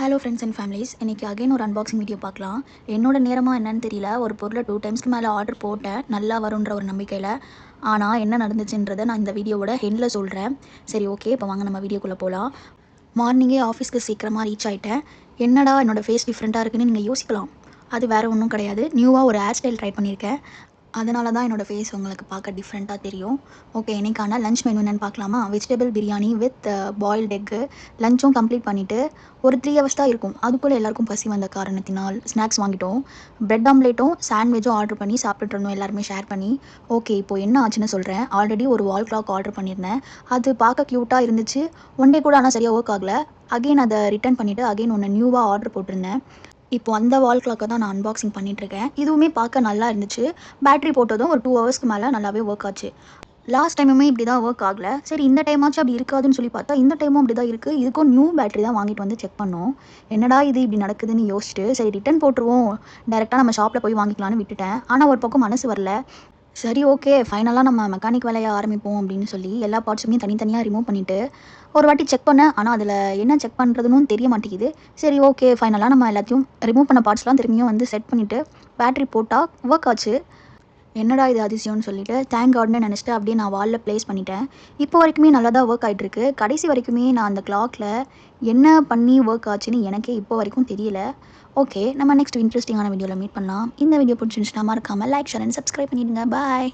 Hello friends and families, இன்றைக்கி again ஒரு unboxing video பார்க்கலாம். என்னோட நேரமாக என்னன்னு தெரியல, ஒரு பொருளை 2 டைம்ஸ்க்கு மேலே ஆர்டர் போட்டேன் நல்லா வரும்ன்ற ஒரு நம்பிக்கையில். ஆனால் என்ன நடந்துச்சுன்றதை நான் இந்த வீடியோவோட ஹெண்டில் சொல்கிறேன். சரி, ஓகே, இப்போ வாங்க நம்ம வீடியோக்குள்ளே போகலாம். மார்னிங்கே ஆஃபீஸ்க்கு சீக்கிரமாக ரீச் ஆகிட்டேன். என்னடா என்னோடய ஃபேஸ் டிஃப்ரெண்ட்டாக இருக்குன்னு நீங்கள் யோசிக்கலாம். அது வேறு ஒன்றும் கிடையாது, நியூவாக ஒரு ஹேர் ஸ்டைல் ட்ரை பண்ணியிருக்கேன். அதனால தான் என்னோடய ஃபேஸ் உங்களுக்கு பார்க்க டிஃப்ரெண்ட்டாக தெரியும். ஓகே, இன்றைக்கான லஞ்ச் மெனு என்னென்னு பார்க்கலாமா? Vegetable biryani with boiled egg. லஞ்சும் கம்ப்ளீட் பண்ணிவிட்டு ஒரு 3 ஹவர்ஸ் தான் இருக்கும். அதுக்குள்ளே எல்லாருக்கும் பசி வந்த காரணத்தினால் ஸ்நாக்ஸ் வாங்கிட்டோம். பிரெட் ஆம்லேட்டும் சாண்ட்விச்சும் ஆர்டர் பண்ணி சாப்பிட்டுட்டு இருந்தோம் எல்லாருமே ஷேர் பண்ணி. ஓகே, இப்போது என்ன ஆச்சுன்னு சொல்கிறேன். ஆல்ரெடி ஒரு வால் கிளாக் ஆர்டர் பண்ணியிருந்தேன். அது பார்க்க க்யூட்டாக இருந்துச்சு. ஒன் டே கூட ஆனால் சரியாக ஒர்க் ஆகலை. அகெயின் அதை ரிட்டர்ன் பண்ணிவிட்டு அகெயின் ஒன்று நியூவாக ஆர்டர் போட்டிருந்தேன். இப்போ அந்த வால் கிளாக்கை தான் நான் அன்பாக்சிங் பண்ணிகிட்ருக்கேன். இதுவுமே பார்க்க நல்லா இருந்துச்சு. பேட்டரி போட்டதும் ஒரு 2 ஹவர்ஸ்க்கு மேலே நல்லாவே ஒர்க் ஆச்சு. லாஸ்ட் டைமுமே இப்படி தான் ஒர்க் ஆகலை. சரி, இந்த டைமாச்சும் அப்படி இருக்காதுன்னு சொல்லி பார்த்தா இந்த டைமும் அப்படி தான் இருக்குது. இதுக்கும் நியூ பேட்டரி தான் வாங்கிட்டு வந்து செக் பண்ணோம். என்னடா இது இப்படி நடக்குதுன்னு யோசிச்சுட்டு சரி ரிட்டன் போட்டுருவோம், டேரெக்டாக நம்ம ஷாப்பில் போய் வாங்கிக்கலான்னு விட்டுட்டேன். ஆனால் ஒரு பக்கம் மனசு வரல. சரி, ஓகே, ஃபைனலாக நம்ம மெக்கானிக் வேலையை ஆரம்பிப்போம் அப்படின்னு சொல்லி எல்லா பார்ட்ஸுமே தனித்தனியாக ரிமூவ் பண்ணிவிட்டு ஒரு வாட்டி செக் பண்ணேன். ஆனால் அதில் என்ன செக் பண்ணுறதுன்னு தெரிய மாட்டேங்குது. சரி, ஓகே, ஃபைனலாக நம்ம எல்லாத்தையும் ரிமூவ் பண்ண பார்ட்ஸ்லாம் திரும்பியும் வந்து செட் பண்ணிவிட்டு பேட்டரி போட்டால் ஒர்க் ஆச்சு. என்னடா இது அதிசயம்னு சொல்லிட்டு தேங்க் காட்னு நினச்சிட்டு அப்படியே நான் வாலில் ப்ளேஸ் பண்ணிட்டேன். இப்போ வரைக்குமே நல்லா தான் ஒர்க் ஆகிட்டுருக்கு. கடைசி வரைக்குமே நான் அந்த கிளாக்கில் என்ன பண்ணி ஒர்க் ஆச்சுன்னு எனக்கே இப்போ வரைக்கும் தெரியல. ஓகே, நம்ம நெக்ஸ்ட் இன்ட்ரெஸ்டிங்கான வீடியோவில் மீட் பண்ணலாம். இந்த வீடியோ பிடிச்சிருந்துச்சுன்னா மறக்காமல் லைக், ஷேர் அண்ட் சப்ஸ்கிரைப் பண்ணிடுங்க. பாய்.